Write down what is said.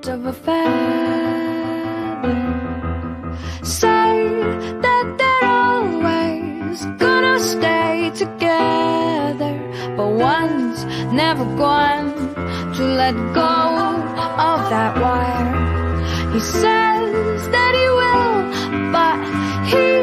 of a feather. Say that they're always gonna stay together, but one's never going to let go of that wire. He says that he will, but he